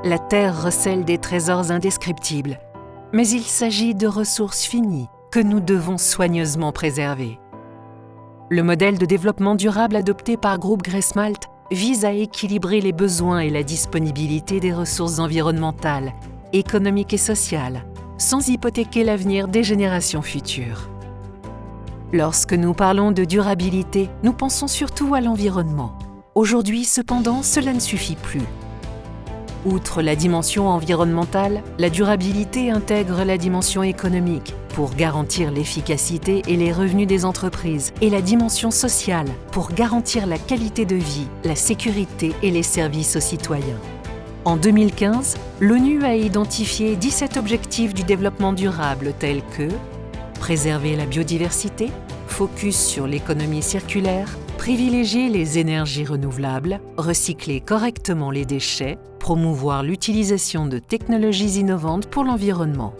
La Terre recèle des trésors indescriptibles, mais il s'agit de ressources finies que nous devons soigneusement préserver. Le modèle de développement durable adopté par Groupe Grey-Smalt vise à équilibrer les besoins et la disponibilité des ressources environnementales, économiques et sociales, sans hypothéquer l'avenir des générations futures. Lorsque nous parlons de durabilité, nous pensons surtout à l'environnement. Aujourd'hui, cependant, cela ne suffit plus. Outre la dimension environnementale, la durabilité intègre la dimension économique pour garantir l'efficacité et les revenus des entreprises et la dimension sociale pour garantir la qualité de vie, la sécurité et les services aux citoyens. En 2015, l'ONU a identifié 17 objectifs du développement durable tels que préserver la biodiversité, focus sur l'économie circulaire, privilégier les énergies renouvelables, recycler correctement les déchets, promouvoir l'utilisation de technologies innovantes pour l'environnement.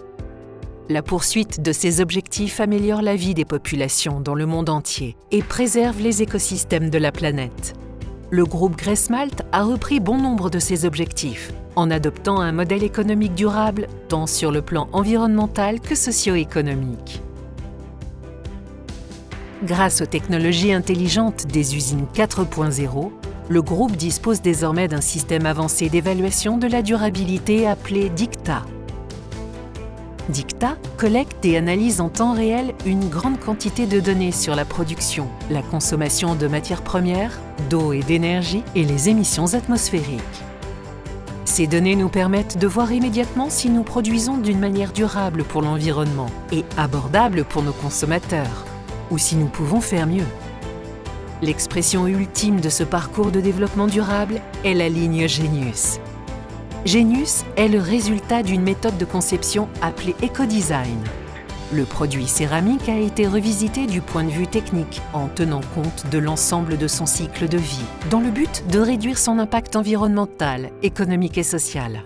La poursuite de ces objectifs améliore la vie des populations dans le monde entier et préserve les écosystèmes de la planète. Le groupe Grey-Smalt a repris bon nombre de ces objectifs en adoptant un modèle économique durable tant sur le plan environnemental que socio-économique. Grâce aux technologies intelligentes des usines 4.0, le groupe dispose désormais d'un système avancé d'évaluation de la durabilité appelé DICTA. DICTA collecte et analyse en temps réel une grande quantité de données sur la production, la consommation de matières premières, d'eau et d'énergie et les émissions atmosphériques. Ces données nous permettent de voir immédiatement si nous produisons d'une manière durable pour l'environnement et abordable pour nos consommateurs, ou si nous pouvons faire mieux. L'expression ultime de ce parcours de développement durable est la ligne Genius. Genius est le résultat d'une méthode de conception appelée éco-design. Le produit céramique a été revisité du point de vue technique en tenant compte de l'ensemble de son cycle de vie, dans le but de réduire son impact environnemental, économique et social.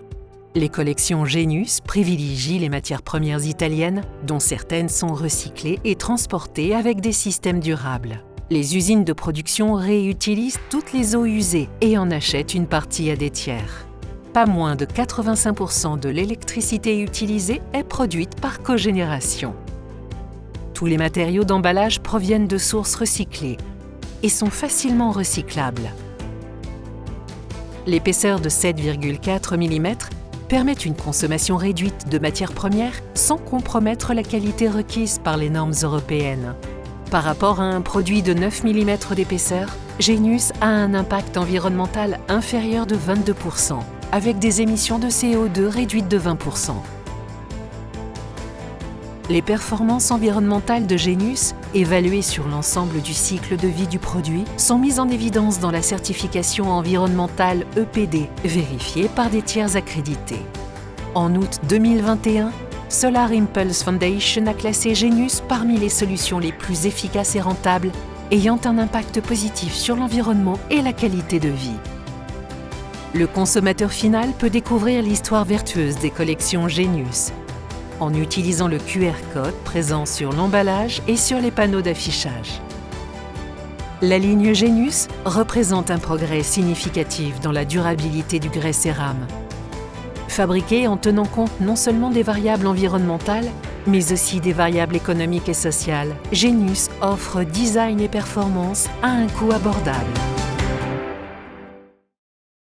Les collections Genius privilégient les matières premières italiennes, dont certaines sont recyclées et transportées avec des systèmes durables. Les usines de production réutilisent toutes les eaux usées et en achètent une partie à des tiers. Pas moins de 85% de l'électricité utilisée est produite par cogénération. Tous les matériaux d'emballage proviennent de sources recyclées et sont facilement recyclables. L'épaisseur de 7,4 mm permet une consommation réduite de matières premières sans compromettre la qualité requise par les normes européennes. Par rapport à un produit de 9 mm d'épaisseur, Genius a un impact environnemental inférieur de 22%, avec des émissions de CO2 réduites de 20%. Les performances environnementales de Genius, évaluées sur l'ensemble du cycle de vie du produit, sont mises en évidence dans la certification environnementale EPD, vérifiée par des tiers accrédités. En août 2021, Solar Impulse Foundation a classé Genius parmi les solutions les plus efficaces et rentables, ayant un impact positif sur l'environnement et la qualité de vie. Le consommateur final peut découvrir l'histoire vertueuse des collections Genius en utilisant le QR code présent sur l'emballage et sur les panneaux d'affichage. La ligne Genius représente un progrès significatif dans la durabilité du grès cérame. Fabriqué en tenant compte non seulement des variables environnementales, mais aussi des variables économiques et sociales, Genius offre design et performance à un coût abordable.